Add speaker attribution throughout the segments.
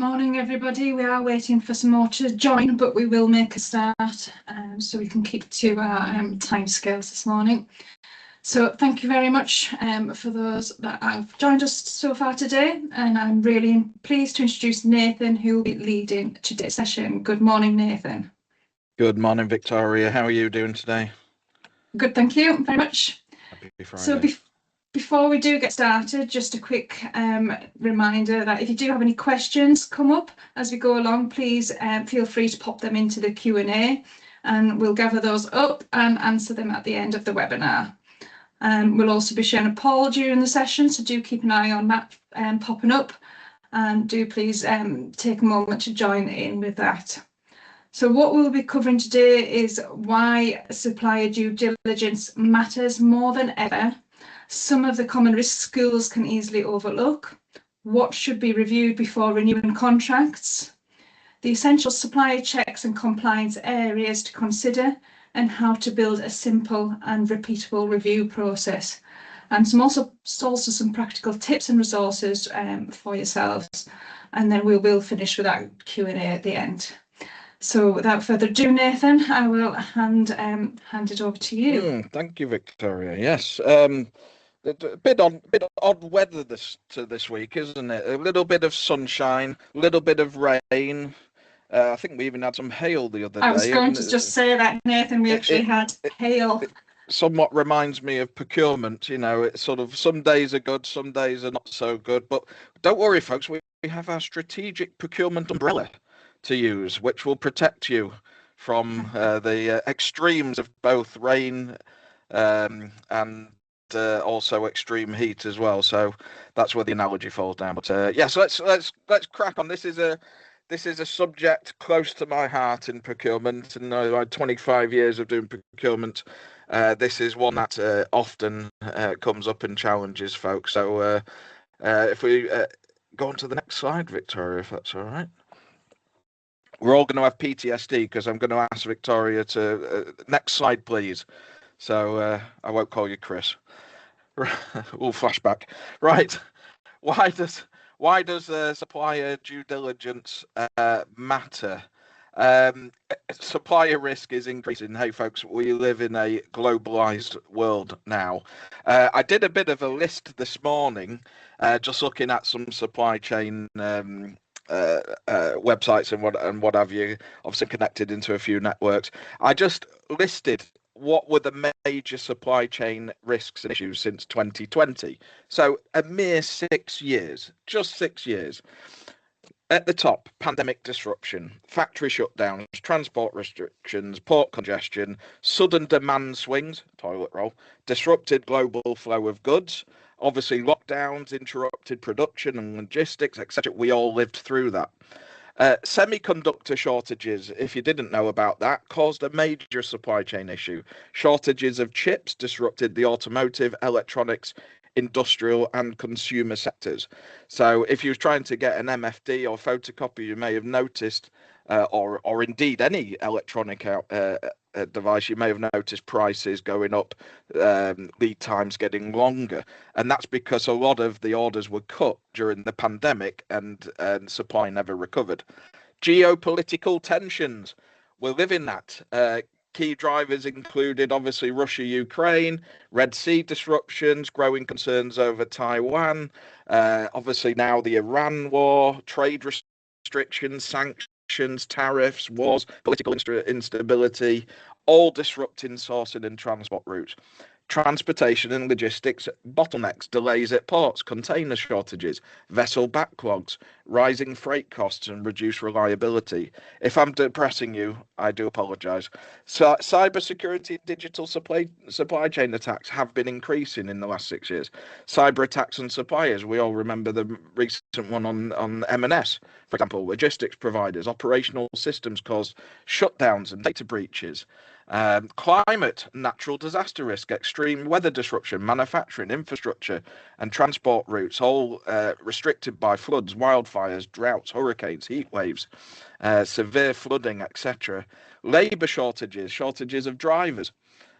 Speaker 1: Morning, everybody. We are waiting for some more to join, but we will make a start so we can keep to our timescales this morning. So thank you very much for those that have joined us so far today, and I'm really pleased to introduce Nathan, who will be leading today's session. Good morning, Nathan.
Speaker 2: Good morning, Victoria. How are you doing today?
Speaker 1: Good, thank you very much.
Speaker 2: Happy Friday.
Speaker 1: So before we do get started, just a quick reminder that if you do have any questions come up as we go along, please feel free to pop them into the Q&A and we'll gather those up and answer them at the end of the webinar. We'll also be sharing a poll during the session, so do keep an eye on that popping up, and do please take a moment to join in with that. So what we'll be covering today is why supplier due diligence matters more than ever, some of the common risks schools can easily overlook, what should be reviewed before renewing contracts, the essential supplier checks and compliance areas to consider, and how to build a simple and repeatable review process. And also some practical tips and resources for yourselves. And then we will finish with that Q&A at the end. So without further ado, Nathan, I will hand it over to you.
Speaker 2: Thank you, Victoria. Yes. A bit odd weather this week, isn't it? A little bit of sunshine, a little bit of rain. I think we even had some hail the other day.
Speaker 1: I was going to just say that, Nathan. We actually had hail.
Speaker 2: It somewhat reminds me of procurement. You know, it's sort of some days are good, some days are not so good. But don't worry, folks. We have our strategic procurement umbrella to use, which will protect you from the extremes of both rain and also extreme heat as well. So that's where the analogy falls down. But yes, let's crack on. This is a subject close to my heart in procurement, and I had 25 years of doing procurement. This is one that often comes up and challenges folks. So if we go on to the next slide, Victoria, if that's all right. We're all going to have PTSD because I'm going to ask Victoria to next slide, please. So I won't call you Chris. All flashback. Right. Why does supplier due diligence matter? Supplier risk is increasing. Hey, folks, we live in a globalized world now. I did a bit of a list this morning, just looking at some supply chain websites and what have you, obviously connected into a few networks. I just listed what were the major supply chain risks and issues since 2020. So a mere 6 years, just 6 years. At the top, pandemic disruption, factory shutdowns, transport restrictions, port congestion, sudden demand swings, toilet roll, disrupted global flow of goods, obviously lockdowns, interrupted production and logistics, etc. We all lived through that. Semiconductor shortages, if you didn't know about that, caused a major supply chain issue. Shortages of chips disrupted the automotive, electronics, industrial and consumer sectors. So if you were trying to get an MFD or photocopy, you may have noticed, or indeed any electronic device, you may have noticed prices going up, lead times getting longer. And that's because a lot of the orders were cut during the pandemic and supply never recovered. Geopolitical tensions, we're living that. Key drivers included obviously Russia, Ukraine, Red Sea disruptions, growing concerns over Taiwan, obviously now the Iran war, trade restrictions, sanctions, tariffs, wars, political instability, all disrupting sourcing and transport routes. Transportation and logistics bottlenecks, delays at ports, container shortages, vessel backlogs, rising freight costs and reduced reliability. If I'm depressing you, I do apologise. So, cybersecurity and digital supply chain attacks have been increasing in the last 6 years. Cyber attacks on suppliers, we all remember the recent one on M&S, for example, logistics providers, operational systems caused shutdowns and data breaches. Climate, natural disaster risk, extreme weather disruption, manufacturing, infrastructure and transport routes, all restricted by floods, wildfires, droughts, hurricanes, heat waves, severe flooding, etc. Labour shortages of drivers,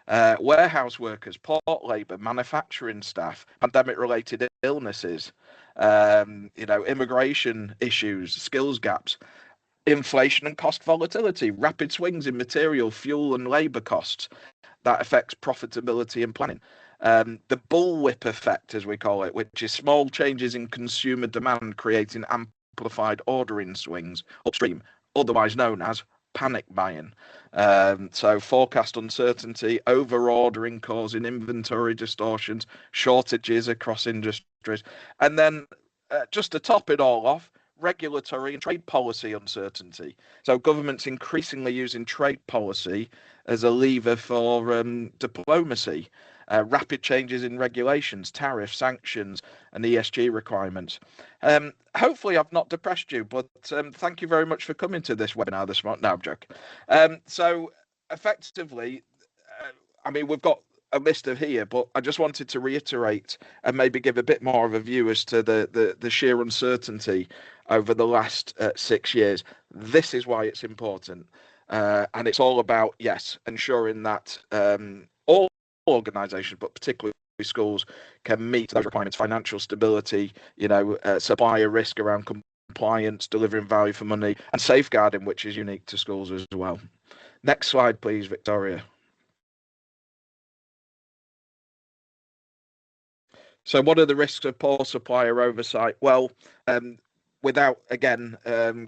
Speaker 2: warehouse workers, port labour, manufacturing staff, pandemic-related illnesses, immigration issues, skills gaps, inflation and cost volatility, rapid swings in material, fuel and labour costs that affects profitability and planning. The bullwhip effect, as we call it, which is small changes in consumer demand creating amplified ordering swings upstream, otherwise known as panic buying. So forecast uncertainty, over ordering causing inventory distortions, shortages across industries, and then just to top it all off, regulatory and trade policy uncertainty. So governments increasingly using trade policy as a lever for diplomacy, rapid changes in regulations, tariffs, sanctions, and ESG requirements. Hopefully I've not depressed you, but thank you very much for coming to this webinar this morning. No, I'm joking. So effectively, we've got a list of here, but I just wanted to reiterate and maybe give a bit more of a view as to the sheer uncertainty over the last 6 years. This is why it's important. And it's all about, yes, ensuring that all organisations, but particularly schools, can meet those requirements: financial stability, supplier risk around compliance, delivering value for money, and safeguarding, which is unique to schools as well. Next slide, please, Victoria. So what are the risks of poor supplier oversight? Well, without, again,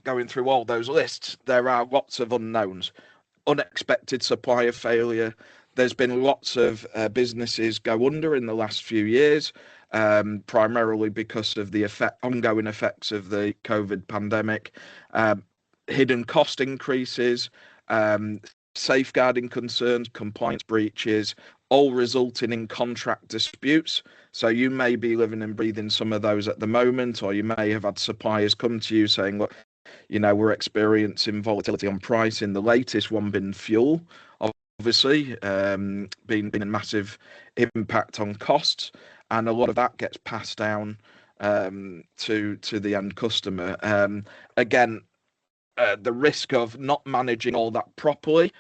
Speaker 2: going through all those lists, there are lots of unknowns. Unexpected supplier failure. There's been lots of businesses go under in the last few years, primarily because of the ongoing effects of the COVID pandemic. Hidden cost increases, safeguarding concerns, compliance breaches, all resulting in contract disputes. So you may be living and breathing some of those at the moment, or you may have had suppliers come to you saying, look, we're experiencing volatility on pricing. The latest one being fuel, obviously, being a massive impact on costs, and a lot of that gets passed down to the end customer. Again, the risk of not managing all that properly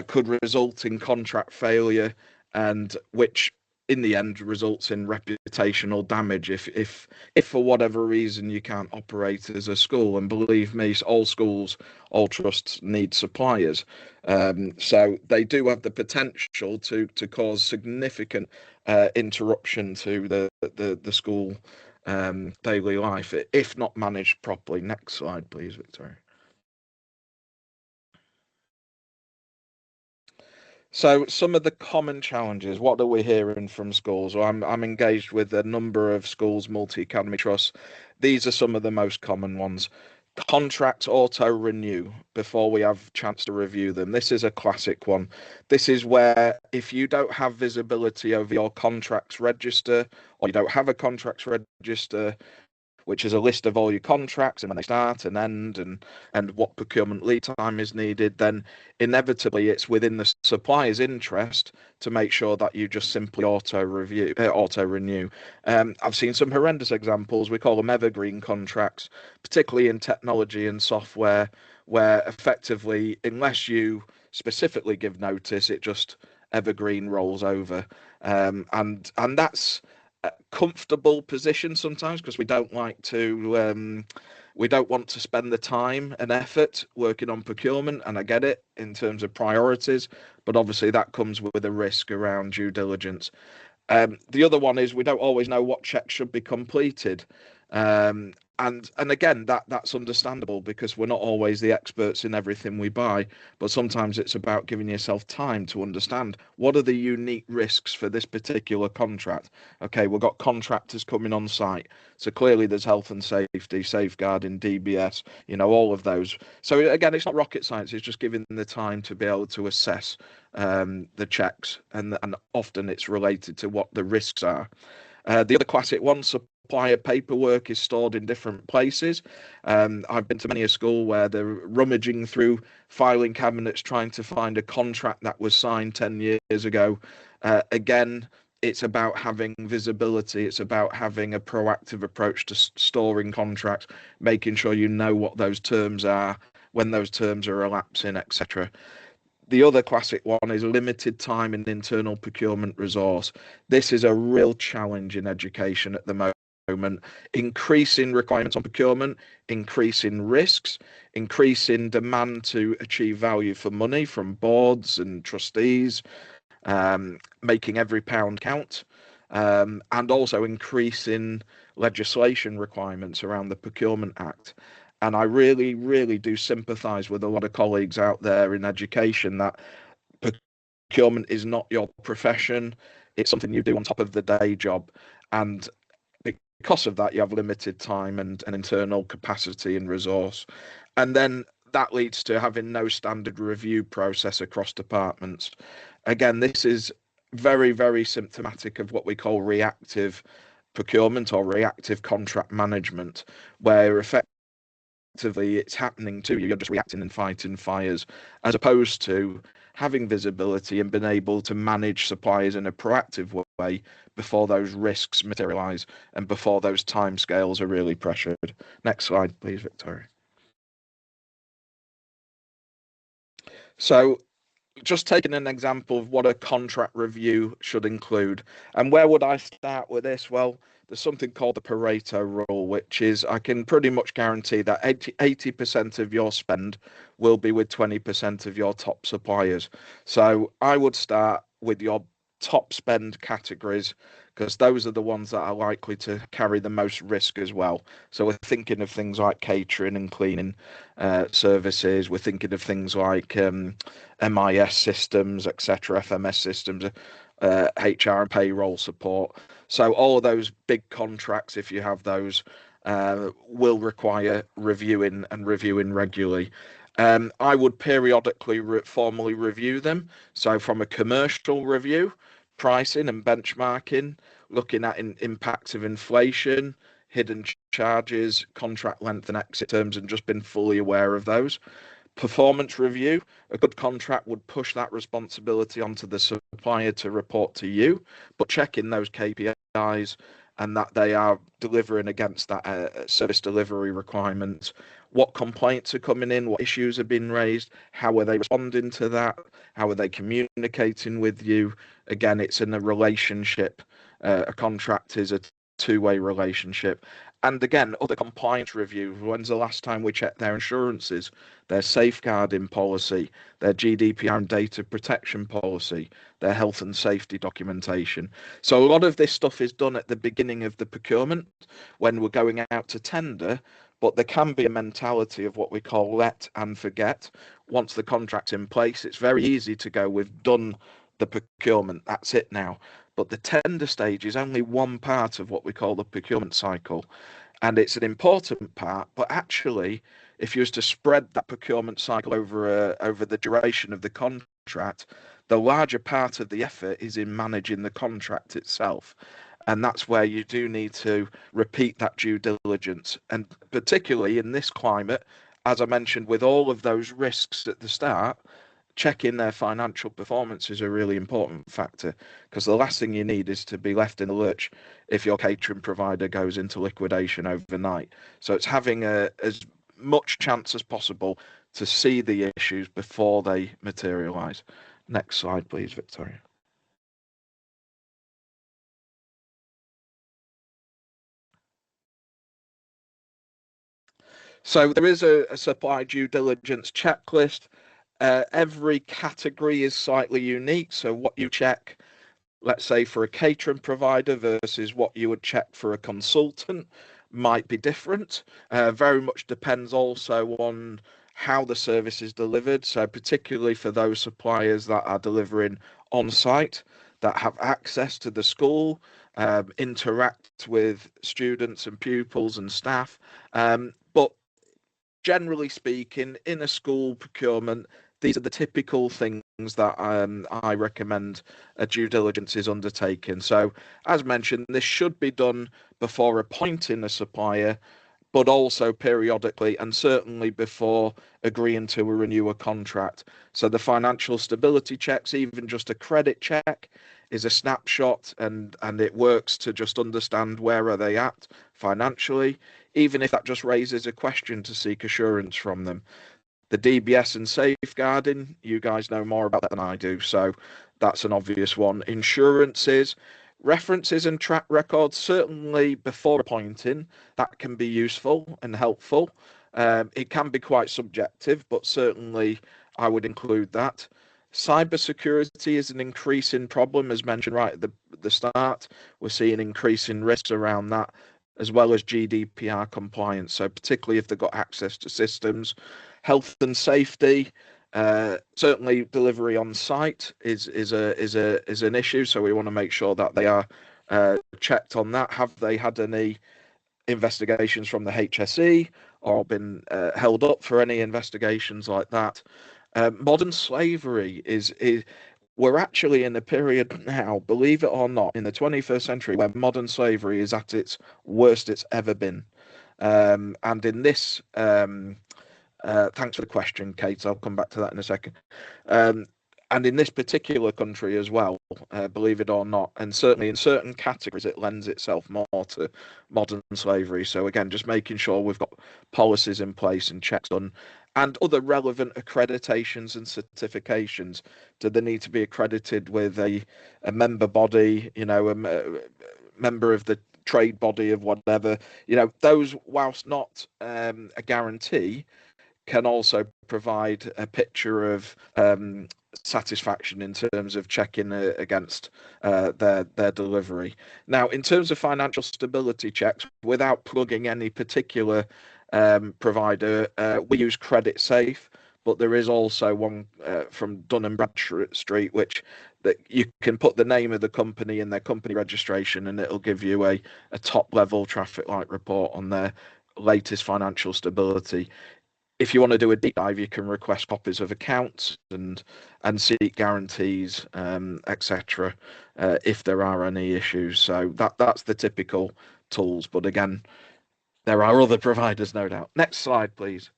Speaker 2: could result in contract failure, and which in the end results in reputational damage if for whatever reason you can't operate as a school. And believe me, all schools, all trusts need suppliers, so they do have the potential to cause significant interruption to the school daily life if not managed properly. Next slide, please, Victoria. So some of the common challenges, what are we hearing from schools? Well, I'm engaged with a number of schools, multi-academy trusts. These are some of the most common ones. Contracts auto-renew before we have a chance to review them. This is a classic one. This is where if you don't have visibility over your contracts register, or you don't have a contracts register, which is a list of all your contracts and when they start and end, and what procurement lead time is needed, then inevitably it's within the supplier's interest to make sure that you just simply auto-renew. I've seen some horrendous examples. We call them evergreen contracts, particularly in technology and software, where effectively, unless you specifically give notice, it just evergreen rolls over. And that's comfortable position sometimes, because we don't want to spend the time and effort working on procurement, and I get it in terms of priorities, but obviously that comes with a risk around due diligence. The other one is we don't always know what checks should be completed. And again, that's understandable, because we're not always the experts in everything we buy, but sometimes it's about giving yourself time to understand what are the unique risks for this particular contract. Okay, we've got contractors coming on site, so clearly there's health and safety, safeguarding, DBS, all of those. So again, it's not rocket science, it's just giving them the time to be able to assess the checks, and often it's related to what the risks are. The other classic one, supplier paperwork is stored in different places. I've been to many a school where they're rummaging through filing cabinets trying to find a contract that was signed 10 years ago. Again, it's about having visibility. It's about having a proactive approach to storing contracts, making sure you know what those terms are, when those terms are elapsing, etc. The other classic one is limited time in internal procurement resource. This is a real challenge in education at the moment. Increasing requirements on procurement, increasing risks, increasing demand to achieve value for money from boards and trustees, making every pound count, and also increasing legislation requirements around the Procurement Act. And I really, really do sympathise with a lot of colleagues out there in education that procurement is not your profession. It's something you do on top of the day job. And because of that, you have limited time and an internal capacity and resource. And then that leads to having no standard review process across departments. Again, this is very, very symptomatic of what we call reactive procurement or reactive contract management, where effectively it's happening to you, you're just reacting and fighting fires, as opposed to having visibility and being able to manage suppliers in a proactive way before those risks materialize and before those timescales are really pressured. Next slide, please, Victoria. So just taking an example of what a contract review should include. And where would I start with this? Well, there's something called the Pareto rule, which is I can pretty much guarantee that 80% of your spend will be with 20% of your top suppliers. So I would start with your top spend categories, because those are the ones that are likely to carry the most risk as well. So we're thinking of things like catering and cleaning services. We're thinking of things like MIS systems, etc., FMS systems, HR and payroll support. So all of those big contracts, if you have those, will require reviewing and reviewing regularly. I would periodically formally review them. So from a commercial review, pricing and benchmarking, looking at impacts of inflation, hidden charges, contract length and exit terms, and just been fully aware of those. Performance review, a good contract would push that responsibility onto the supplier to report to you, but checking those KPIs and that they are delivering against that service delivery requirements. What complaints are coming in? What issues have been raised? How are they responding to that? How are they communicating with you? Again, it's in a relationship. A contract is a two-way relationship. And again, other compliance reviews. When's the last time we checked their insurances, their safeguarding policy, their GDPR and data protection policy, their health and safety documentation? So a lot of this stuff is done at the beginning of the procurement when we're going out to tender, but there can be a mentality of what we call let and forget. Once the contract's in place, it's very easy to go, we've done the procurement, that's it now. But the tender stage is only one part of what we call the procurement cycle. And it's an important part, but actually, if you was to spread that procurement cycle over the duration of the contract, the larger part of the effort is in managing the contract itself. And that's where you do need to repeat that due diligence. And particularly in this climate, as I mentioned, with all of those risks at the start, checking their financial performance is a really important factor, because the last thing you need is to be left in the lurch if your catering provider goes into liquidation overnight. So it's having as much chance as possible to see the issues before they materialize. Next slide, please, Victoria. So there is a supply due diligence checklist. Every category is slightly unique. So what you check, let's say for a catering provider versus what you would check for a consultant, might be different. Very much depends also on how the service is delivered. So particularly for those suppliers that are delivering on site, that have access to the school, interact with students and pupils and staff. But generally speaking, in a school procurement, these are the typical things that I recommend a due diligence is undertaken. So, as mentioned, this should be done before appointing a supplier, but also periodically and certainly before agreeing to renew a contract. So the financial stability checks, even just a credit check, is a snapshot, and it works to just understand where are they at financially, even if that just raises a question to seek assurance from them. The DBS and safeguarding, you guys know more about that than I do, so that's an obvious one. Insurances, references and track records, certainly before appointing, that can be useful and helpful. It can be quite subjective, but certainly I would include that. Cybersecurity is an increasing problem, as mentioned right at the start. We're seeing increasing risks around that, as well as GDPR compliance. So particularly if they've got access to systems, health and safety, certainly delivery on site is an issue. So we want to make sure that they are checked on that. Have they had any investigations from the HSE or been held up for any investigations like that? Modern slavery is we're actually in a period now, believe it or not, in the 21st century where modern slavery is at its worst it's ever been. And in this, thanks for the question, Kate. I'll come back to that in a second. And in this particular country as well, believe it or not, and certainly in certain categories, it lends itself more to modern slavery. So again, just making sure we've got policies in place and checks done, and other relevant accreditations and certifications. Do they need to be accredited with a member body, a member of the trade body of whatever? Those, whilst not a guarantee, can also provide a picture of satisfaction in terms of checking against their delivery. Now, in terms of financial stability checks, without plugging any particular provider, we use Credit Safe, but there is also one from Dun & Bradstreet, which that you can put the name of the company and their company registration, and it'll give you a top level traffic light report on their latest financial stability. If you want to do a deep dive, you can request copies of accounts and seek guarantees, etc. If there are any issues. So that's the typical tools. But again, there are other providers, no doubt. Next slide, please.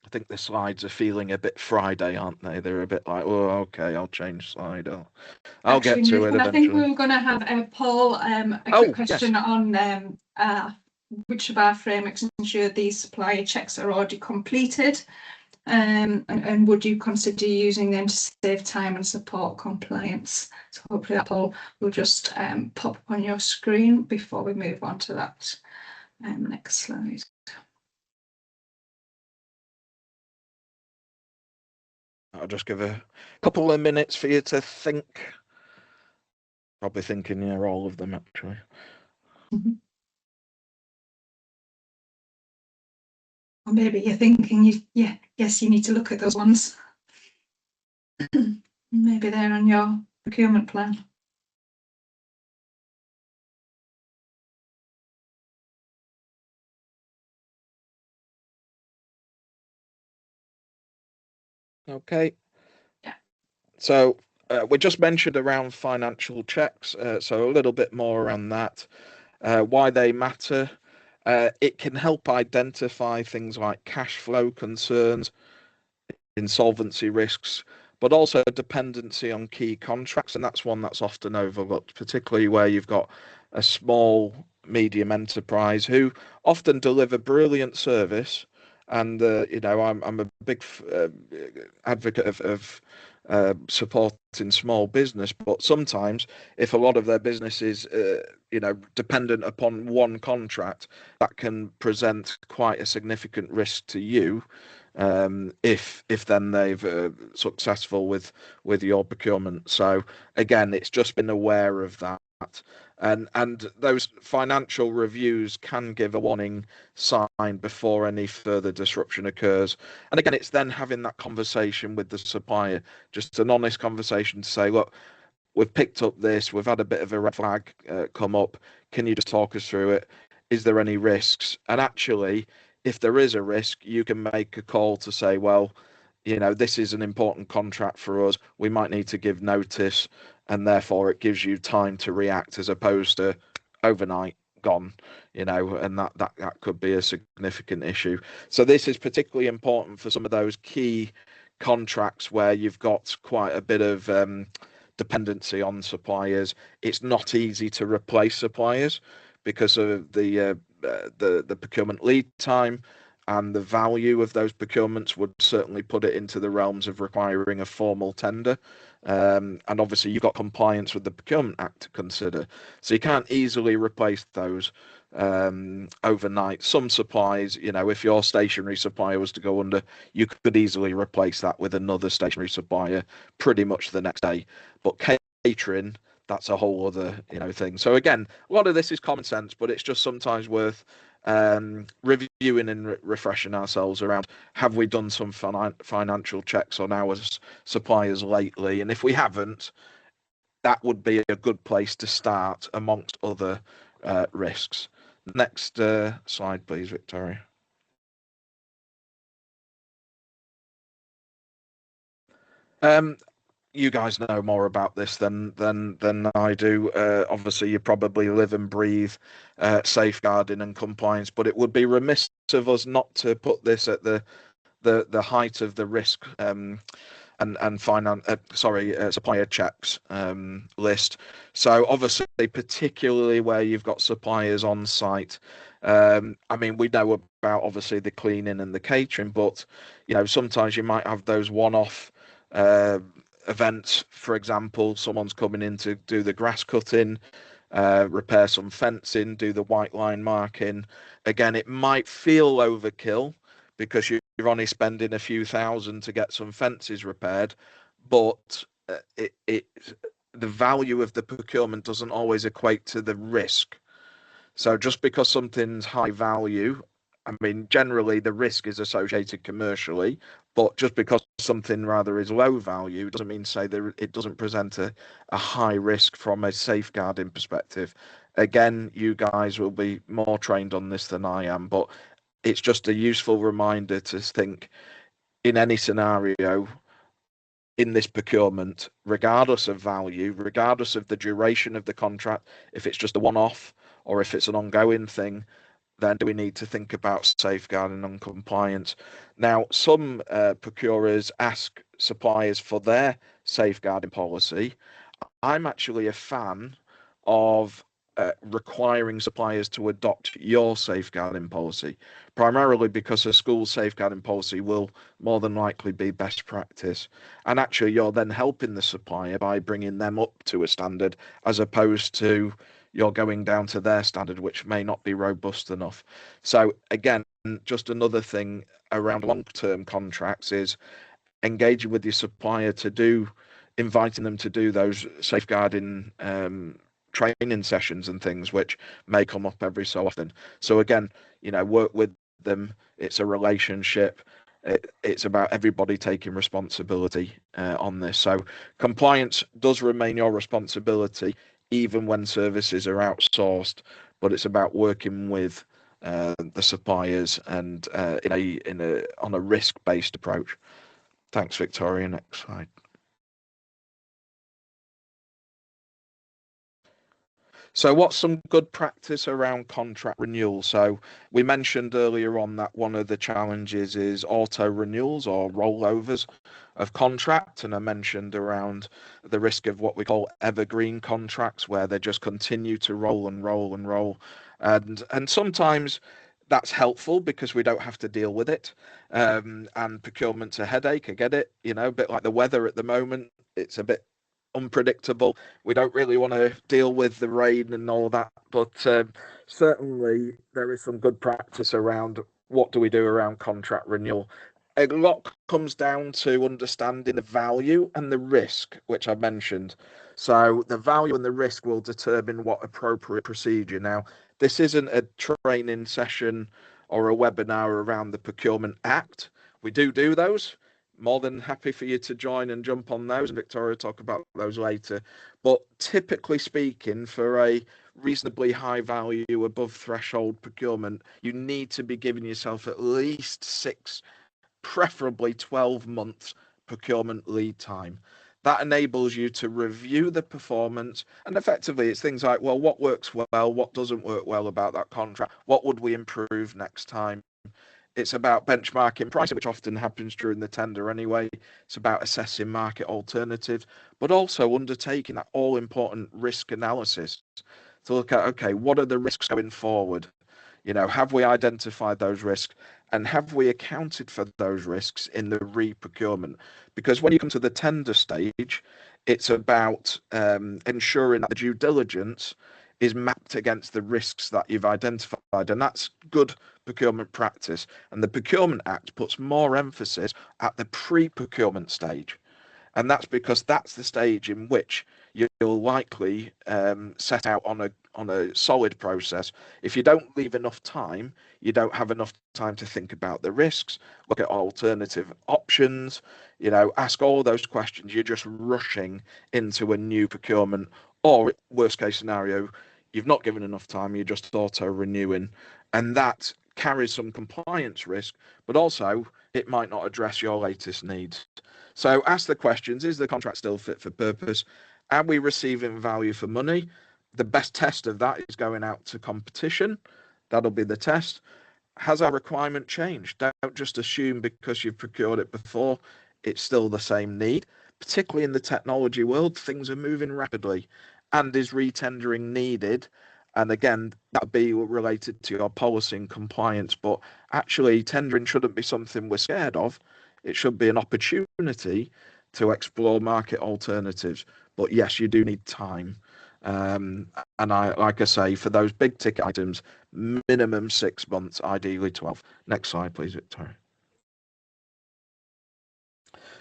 Speaker 2: I think the slides are feeling a bit Friday, aren't they? They're a bit like, oh, okay, I'll change slide. I'll get to it eventually.
Speaker 1: I think we were going to have Paul a quick question on which of our frameworks ensure these supplier checks are already completed, and would you consider using them to save time and support compliance? So hopefully that Paul will just pop up on your screen before we move on to that next slide.
Speaker 2: I'll just give a couple of minutes for you to think. Probably thinking, yeah, all of them actually.
Speaker 1: Mm-hmm. Or maybe you're thinking, yes, you need to look at those ones. Maybe they're on your procurement plan.
Speaker 2: Okay.
Speaker 1: Yeah.
Speaker 2: So we just mentioned around financial checks, so a little bit more around that. Why they matter. It can help identify things like cash flow concerns, insolvency risks, but also dependency on key contracts. And that's one that's often overlooked, particularly where you've got a small, medium enterprise who often deliver brilliant service. And, I'm a big advocate of supporting small business, but sometimes if a lot of their business is dependent upon one contract, that can present quite a significant risk to you if then they've successful with your procurement. So again, it's just been aware of that. And those financial reviews can give a warning sign before any further disruption occurs. And again, it's then having that conversation with the supplier, just an honest conversation to say, look, we've picked up this, we've had a bit of a red flag come up. Can you just talk us through it? Is there any risks? And actually, if there is a risk, you can make a call to say, well, this is an important contract for us. We might need to give notice, and therefore it gives you time to react as opposed to overnight gone, and that could be a significant issue. So this is particularly important for some of those key contracts where you've got quite a bit of dependency on suppliers. It's not easy to replace suppliers because of the procurement lead time, and the value of those procurements would certainly put it into the realms of requiring a formal tender. And obviously you've got compliance with the Procurement Act to consider. So you can't easily replace those overnight. Some supplies, if your stationery supplier was to go under, you could easily replace that with another stationery supplier pretty much the next day. But catering, that's a whole other thing. So again, a lot of this is common sense, but it's just sometimes worth reviewing and refreshing ourselves around, have we done some financial checks on our suppliers lately, and if we haven't, that would be a good place to start amongst other risks. Next slide, please, Victoria. You guys know more about this than I do. Obviously, you probably live and breathe safeguarding and compliance, but it would be remiss of us not to put this at the height of the risk and supplier checks list. So obviously, particularly where you've got suppliers on site. We know about obviously the cleaning and the catering, but sometimes you might have those one-off events. For example, someone's coming in to do the grass cutting, repair some fencing, do the white line marking. Again, it might feel overkill because you're only spending a few thousand to get some fences repaired, but the value of the procurement doesn't always equate to the risk. So just because something's high value, generally the risk is associated commercially, but just because something rather is low value doesn't mean to say that it doesn't present a high risk from a safeguarding perspective. Again, you guys will be more trained on this than I am, but it's just a useful reminder to think in any scenario in this procurement, regardless of value, regardless of the duration of the contract, if it's just a one-off or if it's an ongoing thing, then do we need to think about safeguarding and compliance? Now, some procurers ask suppliers for their safeguarding policy. I'm actually a fan of requiring suppliers to adopt your safeguarding policy, primarily because a school safeguarding policy will more than likely be best practice. And actually, you're then helping the supplier by bringing them up to a standard, as opposed to you're going down to their standard, which may not be robust enough. So again, just another thing around long-term contracts is engaging with your supplier inviting them to do those safeguarding training sessions and things, which may come up every so often. So again, work with them. It's a relationship. It's about everybody taking responsibility on this. So compliance does remain your responsibility, even when services are outsourced, but it's about working with the suppliers and on a risk-based approach. Thanks, Victoria. Next slide. So what's some good practice around contract renewal? So we mentioned earlier on that one of the challenges is auto renewals or rollovers of contract. And I mentioned around the risk of what we call evergreen contracts, where they just continue to roll and roll and roll. And sometimes that's helpful because we don't have to deal with it. And procurement's a headache. I get it, a bit like the weather at the moment. It's a bit unpredictable. We don't really want to deal with the rain and all that, but certainly there is some good practice around what do we do around contract renewal. A lot comes down to understanding the value and the risk, which I mentioned. So the value and the risk will determine what appropriate procedure. Now, this isn't a training session or a webinar around the Procurement Act. We do those. More than happy for you to join and jump on those. Victoria will talk about those later. But typically speaking, for a reasonably high value, above threshold procurement, you need to be giving yourself at least 6, preferably 12 months procurement lead time. That enables you to review the performance, and effectively it's things like, well, what works well, what doesn't work well about that contract, what would we improve next time? It's about benchmarking pricing, which often happens during the tender anyway. It's about assessing market alternatives, but also undertaking that all-important risk analysis to look at, okay, what are the risks going forward? You know, have we identified those risks and have we accounted for those risks in the re-procurement? Because when you come to the tender stage, it's about ensuring that the due diligence is mapped against the risks that you've identified, and that's good procurement practice. And the Procurement Act puts more emphasis at the pre-procurement stage, and that's because that's the stage in which you'll likely set out on a solid process. If you don't leave enough time, you don't have enough time to think about the risks, look at alternative options, you know, ask all those questions. You're just rushing into a new procurement, or worst case scenario, you've not given enough time, you're just auto renewing, and that carries some compliance risk, but also it might not address your latest needs. So ask the questions: is the contract still fit for purpose? Are we receiving value for money? The best test of that is going out to competition. That'll be the test. Has our requirement changed? Don't just assume because you've procured it before, it's still the same need. Particularly in the technology world, things are moving rapidly. And is retendering needed? And again, that'll be related to your policy and compliance. But actually, tendering shouldn't be something we're scared of. It should be an opportunity to explore market alternatives. But yes, you do need time. And like I say, for those big ticket items, minimum 6 months, ideally 12. Next slide, please, Victoria.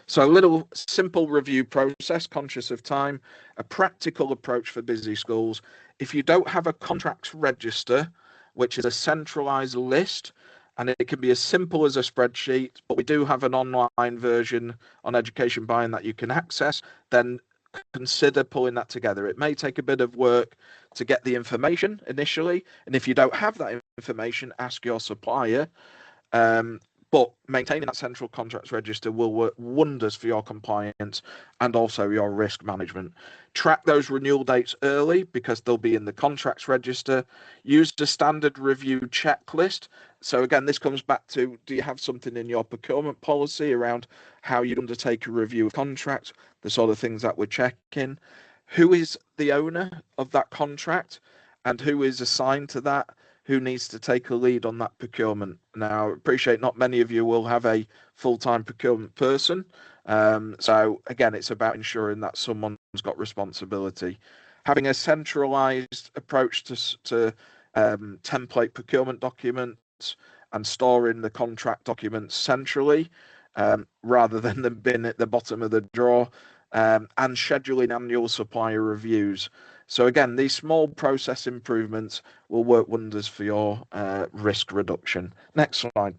Speaker 2: So a little simple review process, conscious of time, a practical approach for busy schools. If you don't have a contracts register, which is a centralized list, and it can be as simple as a spreadsheet, but we do have an online version on education buying that you can access, then consider pulling that together. It may take a bit of work to get the information initially, and if you don't have that information, ask your supplier. But maintaining that central contracts register will work wonders for your compliance and also your risk management. Track those renewal dates early because they'll be in the contracts register. Use the standard review checklist. So again, this comes back to, do you have something in your procurement policy around how you undertake a review of contracts, the sort of things that we're checking? Who is the owner of that contract and who is assigned to that? Who needs to take a lead on that procurement? Now, I appreciate not many of you will have a full-time procurement person. So again, it's about ensuring that someone's got responsibility. Having a centralized approach to template procurement documents and storing the contract documents centrally, rather than them being at the bottom of the drawer, and scheduling annual supplier reviews. So again, these small process improvements will work wonders for your risk reduction. Next slide,